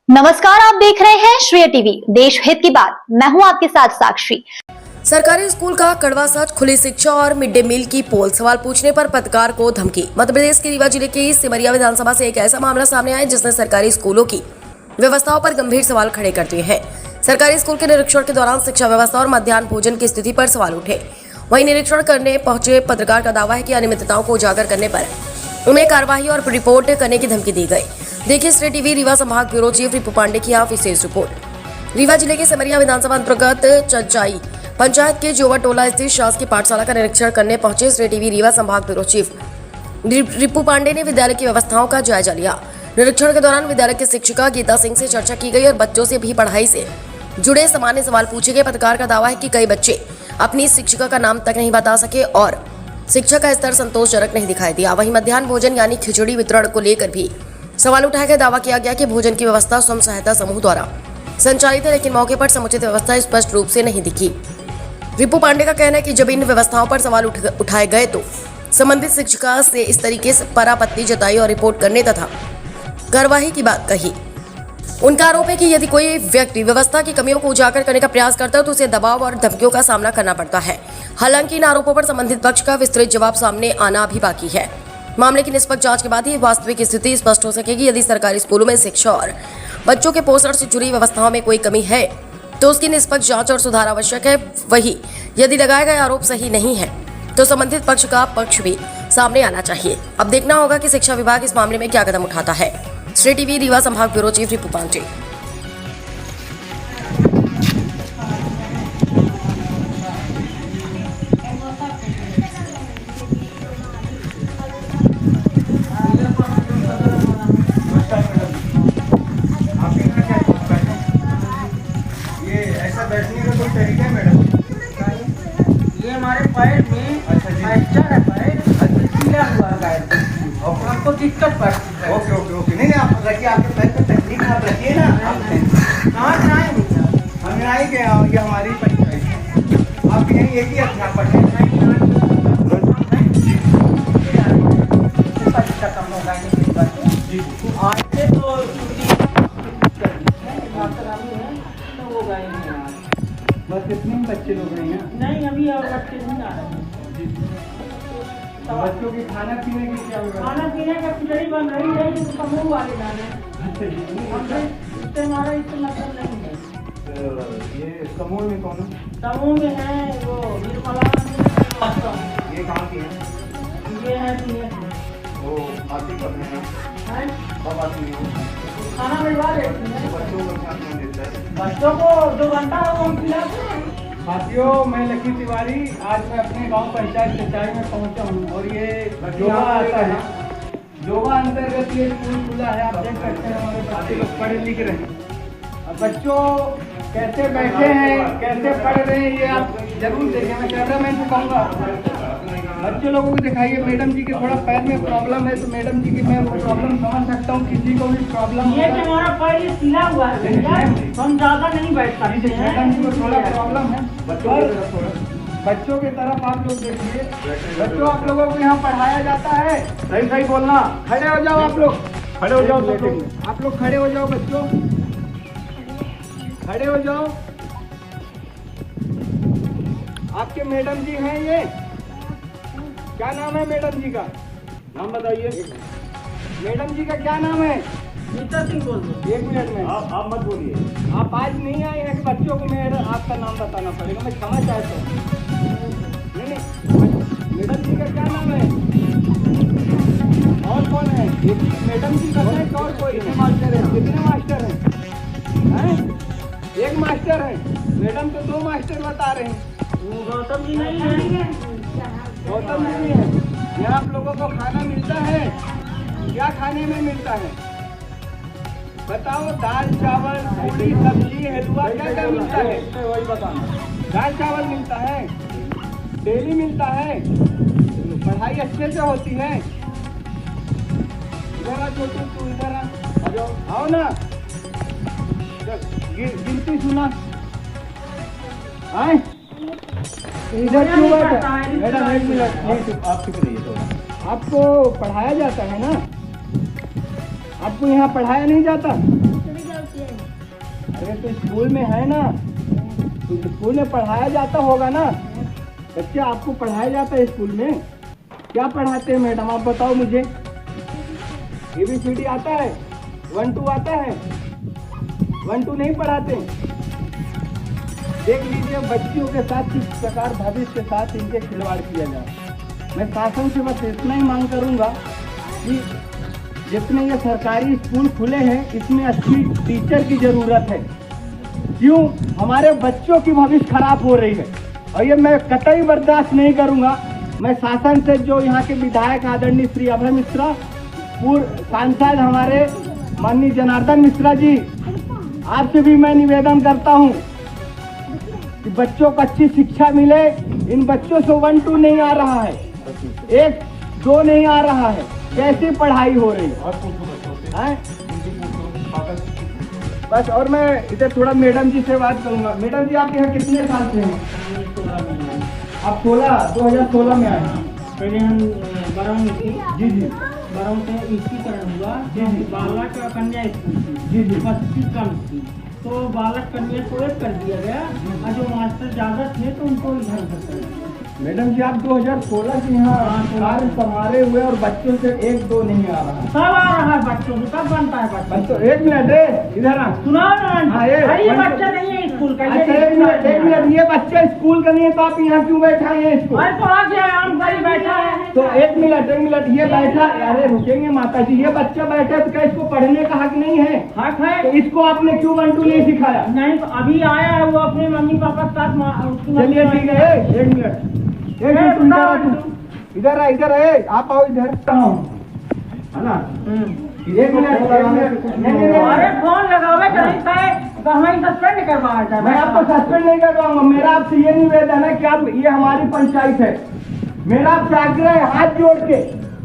नमस्कार, आप देख रहे हैं श्रेय टीवी, देश हित की बात। मैं हूं आपके साथ साक्षी। सरकारी स्कूल का कड़वा सच, खुली शिक्षा और मिड डे मील की पोल। सवाल पूछने पर पत्रकार को धमकी। मध्य प्रदेश के रीवा जिले के सिमरिया विधानसभा से एक ऐसा मामला सामने आया जिसने सरकारी स्कूलों की व्यवस्थाओं पर गंभीर सवाल खड़े कर दिए हैं। सरकारी स्कूल के निरीक्षण के दौरान शिक्षा व्यवस्था और मध्याह्न भोजन की स्थिति पर सवाल उठे। वहीं निरीक्षण करने पहुंचे पत्रकार का दावा है कि अनियमितताओं को उजागर करने पर उन्हें कार्रवाई और रिपोर्ट करने की धमकी दी गई। देखिए श्रेय टीवी रीवा संभाग ब्यूरो चीफ रिपु पांडे की विशेष रिपोर्ट। रीवा जिले के सिमरिया विधानसभा अंतर्गत चचाई पंचायत के जोवा टोला स्थित शासकीय पाठशाला का निरीक्षण करने पहुंचे श्रेय टीवी रीवा संभाग ब्यूरो चीफ रिपु पांडे ने विद्यालय की व्यवस्थाओं का जायजा लिया। निरीक्षण के दौरान विद्यालय की शिक्षिका गीता सिंह से चर्चा की गई और बच्चों से भी पढ़ाई से जुड़े सामान्य सवाल पूछे गए। पत्रकार का दावा है कि कई बच्चे अपनी शिक्षिका का नाम तक नहीं बता सके और शिक्षा का स्तर संतोषजनक नहीं दिखाई दिया। वहीं मध्याह्न भोजन यानी खिचड़ी वितरण को लेकर भी सवाल उठाया गया। दावा किया गया कि भोजन की व्यवस्था स्वयं सहायता समूह द्वारा संचालित है, लेकिन मौके पर समुचित व्यवस्था स्पष्ट रूप से नहीं दिखी। रिपु पांडे का कहना है कि जब इन व्यवस्थाओं पर सवाल उठाए गए तो संबंधित शिक्षिका से इस तरीके से पर आपत्ति जताई और रिपोर्ट करने तथा कार्रवाई की बात कही। उनका आरोप है कि यदि कोई व्यक्ति व्यवस्था की कमियों को उजागर करने का प्रयास करता है तो उसे दबाव और धमकियों का सामना करना पड़ता है। हालांकि इन आरोपों पर संबंधित पक्ष का विस्तृत जवाब सामने आना अभी बाकी है। मामले की निष्पक्ष जांच के बाद ही वास्तविक स्थिति स्पष्ट हो सकेगी। यदि सरकारी स्कूलों में शिक्षा और बच्चों के पोषण से जुड़ी व्यवस्थाओं में कोई कमी है तो उसकी निष्पक्ष जांच और सुधार आवश्यक है। वही यदि लगाए गए आरोप सही नहीं है तो संबंधित पक्ष का पक्ष भी सामने आना चाहिए। अब देखना होगा कि शिक्षा विभाग इस मामले में क्या कदम उठाता है। श्रेय टीवी रीवा संभाग ब्यूरो चीफ रिपु पांडे। बैठने का कोई तरीका है मैडम? ये हमारे पैर में फ्रैक्चर है, पैर ढीला हुआ है, आपको दिक्कत पड़ती है। ओके ओके ओके, नहीं नहीं आप रखिए, आपके पैर पे तकलीफ आप रखिए ना। कहाँ जाएंगे? हम यहाँ ही गए, ये हमारी पंचायत है। आप यहीं एक ही अध्यापक हैं। खत्म होगा आज से तो हो गए हैं। बस कितने बच्चे लोग हैं यहाँ? नहीं, अभी और बच्चे नहीं आ रहे हैं। बच्चों की खाना पीने की क्या होगा? खाना पीने का खिचड़ी बन रही है, तो समूह वाले डाले इससे हमारा इससे मतलब नहीं है। तो ये समूह में कौन है? समूह में है वो निर्मला, ये कहाँ की है? ये है वो आती कब है? कब आती है? खाना मिलवा देती है। बच्चों को ध्यान नहीं देता है। बच्चों को 2 घंटा हो हम खिलाते हैं। साथियों, मैं लकी तिवारी आज मैं अपने गांव पंचायत चचाई में पहुंचा हूं और ये जोवा आता है। जोवा अंतर्गत ये स्कूल खुला है, आप देख सकते हैं हमारे बच्चे लोग पढ़ लिख रहे हैं। अब बच्चों कैसे बैठे हैं, कैसे पढ़ रहे हैं, ये आप जरूर देखें। मैं कैमरामैन से कहूँगा बच्चे लोगों को दिखाइए। मैडम जी के थोड़ा पैर में प्रॉब्लम है तो मैडम जी की मैं वो प्रॉब्लम समझ सकता हूँ, किसी को भी प्रॉब्लम ये कि हमारा पैर ये सिला हुआ है, हम ज़्यादा नहीं बैठ सकते हैं। मैडम जी को थोड़ा प्रॉब्लम है। बच्चों की तरफ आप लोग देखिए। बच्चों, आप लोगों को यहाँ पढ़ाया जाता है, सही सही बोलना। खड़े हो जाओ आप लोग, खड़े हो जाओ सब लोग। आप लोग खड़े हो जाओ बच्चों, खड़े हो जाओ। आपके मैडम जी हैं ये, क्या नाम है मैडम जी का? नाम बताइए। मैडम जी का क्या नाम है? गीता सिंह बोल दो। 1 मिनट में आप मत बोलिए। आप आज नहीं आए हैं कि बच्चों को मेरा आपका नाम बताना पड़ेगा? मैं क्षमा चाहता हूँ। नहीं, मैडम जी का क्या नाम है? और कौन है? मैडम जी का है और कोई? कितने मास्टर हैं? कितने मास्टर हैं? 1 मास्टर है। मैडम तो 2 मास्टर बता रहे हैं। गौतम जी नहीं है। गौतम नहीं है। यहाँ आप लोगों को खाना मिलता है? क्या खाने में मिलता है बताओ? दाल चावल पूरी सब्जी हलवा क्या क्या मिलता है? वही बताना। दाल चावल मिलता है, डेली मिलता है। पढ़ाई अच्छे से होती है? इधर आ छोटू, तू इधर आ जाओ, आओ ना। गिनती सुना आए इधर क्यों बैठा? मैडम 1 मिनट आप चुप रहिए थोड़ा। आपको पढ़ाया जाता है ना? आपको यहाँ पढ़ाया नहीं जाता? अरे तो स्कूल में है ना, तो स्कूल में पढ़ाया जाता होगा ना बच्चे, आपको पढ़ाया जाता है स्कूल में? क्या पढ़ाते हैं मैडम, आप बताओ मुझे। ABCD आता है, 1 2 आता है, 1 2 नहीं पढ़ाते? देख लीजिए बच्चियों के साथ किस प्रकार भविष्य के साथ इनके खिलवाड़ किया जाए। मैं शासन से बस इतना ही मांग करूंगा कि जितने ये सरकारी स्कूल खुले हैं इसमें अच्छी टीचर की जरूरत है। क्यों? हमारे बच्चों की भविष्य खराब हो रही है और ये मैं कतई बर्दाश्त नहीं करूंगा। मैं शासन से, जो यहाँ के विधायक आदरणीय श्री अभय मिश्रा, पूर्व सांसद हमारे माननीय जनार्दन मिश्रा जी, आपसे भी मैं निवेदन करता हूँ कि बच्चों को अच्छी शिक्षा मिले। इन बच्चों से 1 2 नहीं आ रहा है, 1 2 नहीं आ रहा है, कैसी पढ़ाई हो रही है? बस। और मैं इधर थोड़ा मैडम जी से बात करूंगा। मैडम जी, आप यहाँ कितने साल से हैं? आप 2016 में आए हैं। पहले हम बराऊ में थे। जी जी। बराऊ से एकीकरण हुआ। जी जी। बालक कन्या स्कूल थी। जी जी। 25 कम थी, तो बालक कन्या को एक कर दिया गया और जो मास्टर ज्यादा थे तो उनको इधर कर दिया। मैडम जी, आप 2016 से यहाँ कार्य संभाले हुए और बच्चों से 1 2 नहीं आ रहा है। सब आ रहा है बच्चों को, सब बनता है बच्चों। तो 1 मिनट इधर आ। सुनाओ ना, हाँ, ये बच्चा नहीं है स्कूल का। अच्छा, 1 मिनट, ये बच्चा स्कूल का नहीं है तो आप यहाँ क्यों बैठा है स्कूल? अरे तो आज आम भाई बैठा है। तो 1 मिनट ये बैठा, अरे रुकेंगे माता जी, ये बच्चा बैठा है तो क्या इसको पढ़ने का हक नहीं है? हक है। तो इसको आपने क्यों 1 2 नहीं सिखाया? नहीं, तो अभी आया है वो अपने मम्मी पापा के साथ चलिए ठीक है। 1 मिनट, इधर है, आप आओ इधर। है ना? 1 मिनट। अरे फोन लगावे तो हमें सस्पेंड करवाया। मैं आपको सस्पेंड नहीं करवाऊंगा। मेरा आपसे ये निवेदन है कि आप, ये हमारी पंचायत है, मेरा आपसे आग्रह है हाथ जोड़ के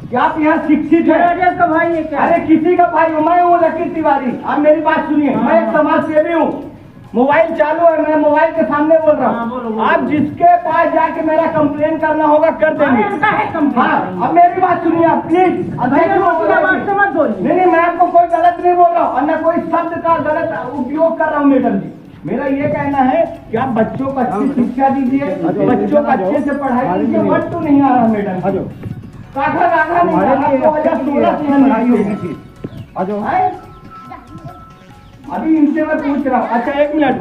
कि आप यहाँ शिक्षित है। का भाई है क्या? अरे किसी का भाई हूँ, मैं हूँ लकी तिवारी। आप मेरी बात सुनिए, मैं एक समाज सेवी हूँ। मोबाइल चालू है, मैं मोबाइल के सामने बोल रहा हूँ। आप जिसके पास जाके मेरा कंप्लेन करना होगा कर देंगे। हाँ, अब मेरी बात सुनिए आप प्लीज। नहीं, मैं आपको कोई गलत नहीं बोल रहा हूँ और न कोई शब्द का गलत उपयोग कर रहा हूँ। मैडम जी, मेरा ये कहना है कि आप बच्चों को अच्छी शिक्षा दीजिए, बच्चों को अच्छे से पढ़ाई कीजिए। 1 2 नहीं आ रहा मैडम, काका नहीं आ रहा। 2016 से पढ़ाई होगी थी। अभी इनसे मैं पूछ रहा हूँ। अच्छा 1 मिनट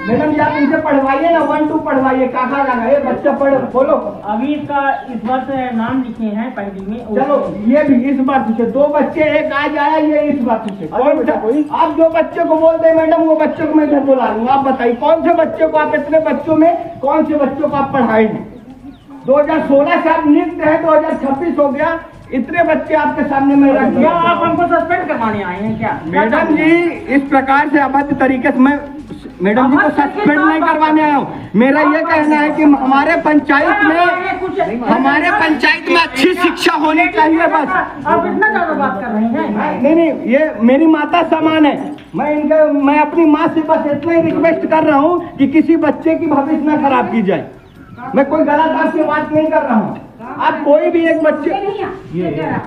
मैडम जी, आप इनसे पढ़वाइए ना, 1 2 पढ़वाइए। काका ये बच्चा पढ़, बोलो। अभी इसका इस बार से नाम लिखे हैं पहली में। चलो ये भी इस बात से 2 बच्चे, एक आज आया, ये इस बात से कोई आप जो बच्चे को बोल दे मैडम, वो बच्चे को मैं घर बुला लूंगा। आप बताइए कौन से बच्चे को आप, इतने बच्चों में कौन से बच्चों को आप पढ़ाएंगे? 2016 से आप लिखते हैं, 2026 हो गया, इतने बच्चे आपके सामने में रख दिया। आप हमको सस्पेंड करवाने आए हैं क्या? मैडम जी, इस प्रकार से अभद्र तरीके से मैं मैडम जी को सस्पेंड नहीं करवाने आया हूँ। मेरा ये कहना है कि हमारे पंचायत में अच्छी शिक्षा होनी चाहिए। बस आप इतना ज्यादा बात कर रहे हैं। नहीं, ये मेरी माता समान है। मैं अपनी माँ से बस इतना ही रिक्वेस्ट कर रहा हूँ कि किसी बच्चे की भविष्य न खराब की जाए। मैं कोई गलत आपसे बात नहीं कर रहा हूँ। आप कोई भी एक बच्चे, अच्छा ठीक है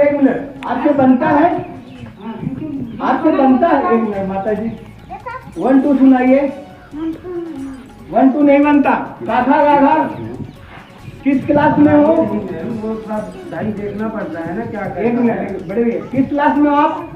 1 मिनट, आपसे बनता है 1 मिनट माता जी। 1 2 सुनाइए। 1 2 नहीं बनता। काका किस क्लास में हो? देखना पड़ता है ना क्या। 1 मिनट बड़े भैया, किस क्लास में हो आप?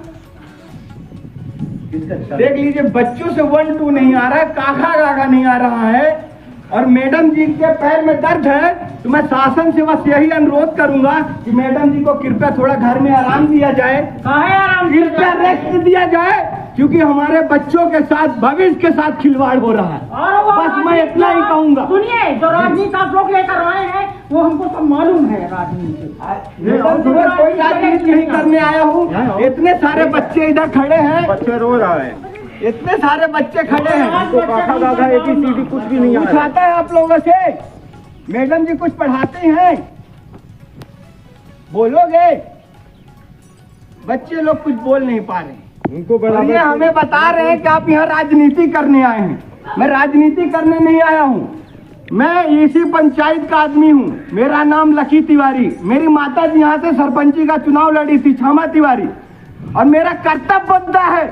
देख लीजिए बच्चों से 1 2 नहीं आ रहा है, काका नहीं आ रहा है। और मैडम जी के पैर में दर्द है तो मैं शासन से बस यही अनुरोध करूंगा कि मैडम जी को कृपया थोड़ा घर में आराम दिया जाए। कृपया रेस्ट दिया जाए, क्योंकि हमारे बच्चों के साथ, भविष्य के साथ खिलवाड़ हो रहा है। बस मैं इतना ही कहूंगा। सुनिए, जो राजनीति आप लोग लेकर आए हैं वो हमको सब मालूम है। राजनीति मैडम कोई राजनीति नहीं करने आया हूँ। इतने सारे बच्चे इधर खड़े हैं, बच्चे रोज आ रहे हैं, इतने सारे बच्चे खड़े हैं। काका ABCD कुछ भी नहीं कुछ आता है आप लोगों से? मैडम जी कुछ पढ़ाते हैं? बोलोगे? बच्चे लोग कुछ बोल नहीं पा रहे। उनको और ये हमें बता रहे हैं कि आप यहाँ राजनीति करने आए हैं। मैं राजनीति करने नहीं आया हूँ, मैं इसी पंचायत का आदमी हूँ। मेरा नाम लकी तिवारी, मेरी माता जी यहाँ से सरपंची का चुनाव लड़ी थी, क्षमा तिवारी। और मेरा कर्तव्य बनता है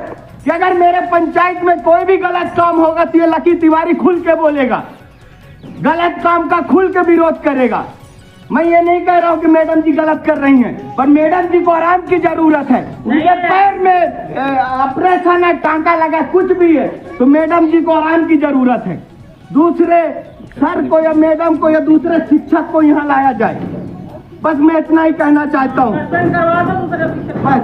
कि अगर मेरे पंचायत में कोई भी गलत काम होगा तो ये लकी तिवारी खुल के बोलेगा, गलत काम का खुल के विरोध करेगा। मैं ये नहीं कह रहा हूँ कि मैडम जी गलत कर रही हैं, पर मैडम जी को आराम की जरूरत है। उनके पैर में ऑपरेशन है, टांका लगा, कुछ भी है, तो मैडम जी को आराम की जरूरत है। दूसरे सर को या मैडम को या दूसरे शिक्षक को यहाँ लाया जाए। बस मैं इतना ही कहना चाहता हूँ। बस